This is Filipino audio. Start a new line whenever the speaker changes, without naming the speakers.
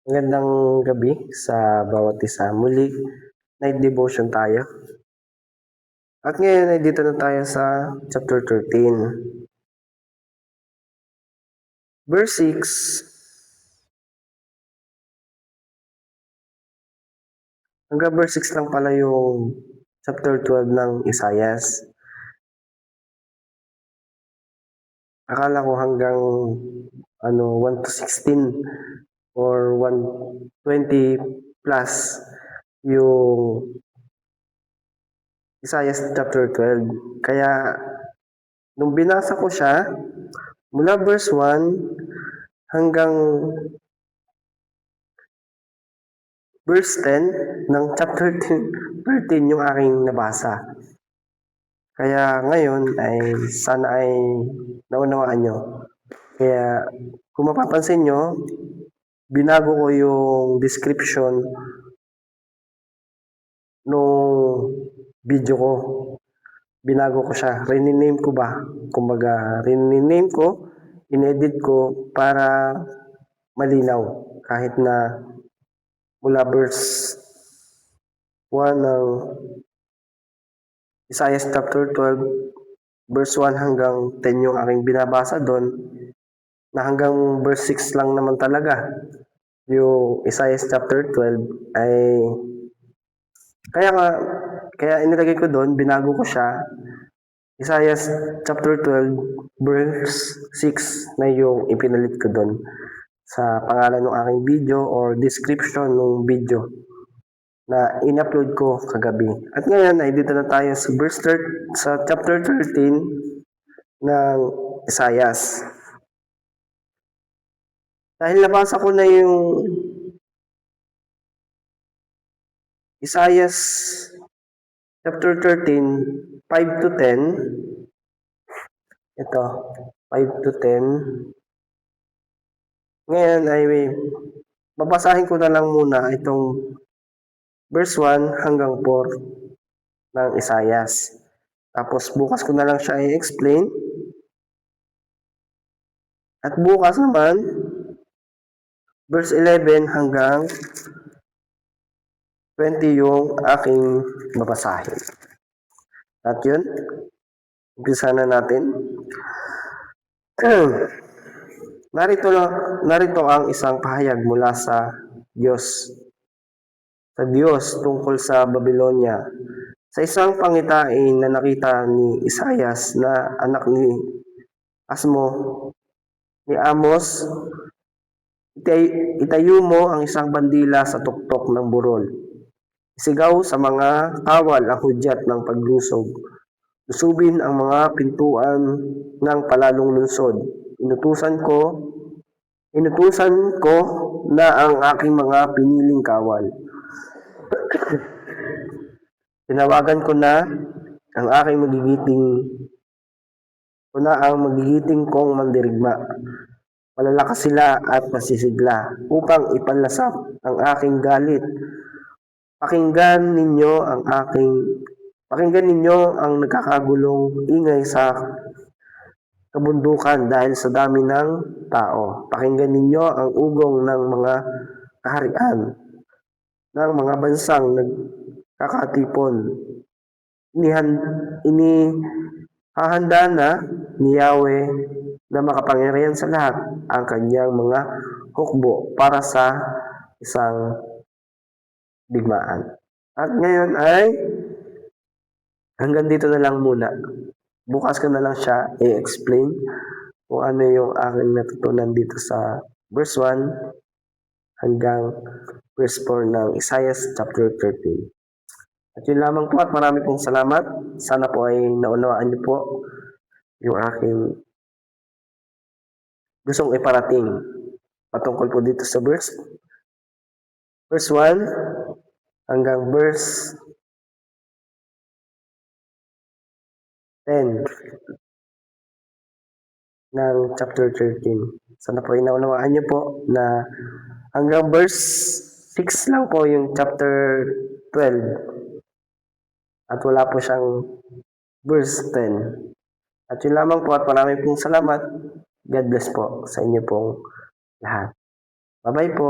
Magandang gabi sa bawat isa. Muli, night devotion tayo. At ngayon ay dito na tayo sa chapter 13. Verse 6. Hanggang verse 6 lang pala yung chapter 12 ng Isaias. Akala ko hanggang 1 to 16 or 120 plus yung Isaias chapter 12. Kaya nung binasa ko siya, mula verse 1 hanggang verse 10 ng chapter 13 yung aking nabasa. Kaya ngayon ay sana ay naunawaan nyo. Kaya kung mapapansin nyo, binago ko yung description nung video ko. Binago ko siya. Rename ko ba? Kumbaga, rename ko, inedit ko para malinaw. Kahit na mula verse 1 ng Isaiah chapter 12, verse 1 hanggang 10 yung aking binabasa doon, na hanggang verse 6 lang naman talaga yung Isaiah chapter 12 ay kaya inilagay ko doon, binago ko siya. Isaiah chapter 12 verse 6 na yung ipinalit ko doon sa pangalan ng aking video or description ng video na in-upload ko kagabi. At ngayon ay dito na tayo sa sa chapter 13 ng Isaiah. Dahil nabasa ko na yung Isaiah chapter 13, 5 to 10. Ito, 5 to 10. Ngayon ay babasahin ko na lang muna itong verse 1 hanggang 4 ng Isaiah. Tapos bukas ko na lang siya i-explain. At bukas naman, verse 11 hanggang 20 yung aking babasahin. At yun, umpisa na natin. Narito ang isang pahayag mula sa Diyos tungkol sa Babylonia. Sa isang pangitain na nakita ni Isaias na anak ni Amos, itayo mo ang isang bandila sa tuktok ng burol. Isigaw sa mga kawal ang hudyat ng paglusog. Lusubin ang mga pintuan ng palalong lungsod. Inutusan ko na ang aking mga piniling kawal. Tinawagan ko na ang aking magigiting kong mandirigma. Malalakas sila at masisigla upang ipanlasap ang aking galit. Pakinggan ninyo ang nagkakagulong ingay sa kabundukan dahil sa dami ng tao. Pakinggan ninyo ang ugong ng mga kaharian, ng mga bansang nagkakatipon. Inihahanda na ni Yahweh na makapangyarihan sa lahat ang kanyang mga hukbo para sa isang digmaan. At ngayon ay hanggang dito na lang muna. Bukas ko na lang siya i-explain kung ano yung aking natutunan dito sa verse 1 hanggang verse 4 ng Isaiah chapter 13. At yun lamang po at marami pong salamat. Sana po ay naunawaan niyo po yung aking gustong iparating patungkol po dito sa verse 1 hanggang verse 10 ng chapter 13. Sana po ay naunawaan niyo po na hanggang verse 6 lang po yung chapter 12. At wala po siyang verse 10. At yun lamang po at maraming pong salamat. God bless po sa inyo pong lahat. Bye-bye po.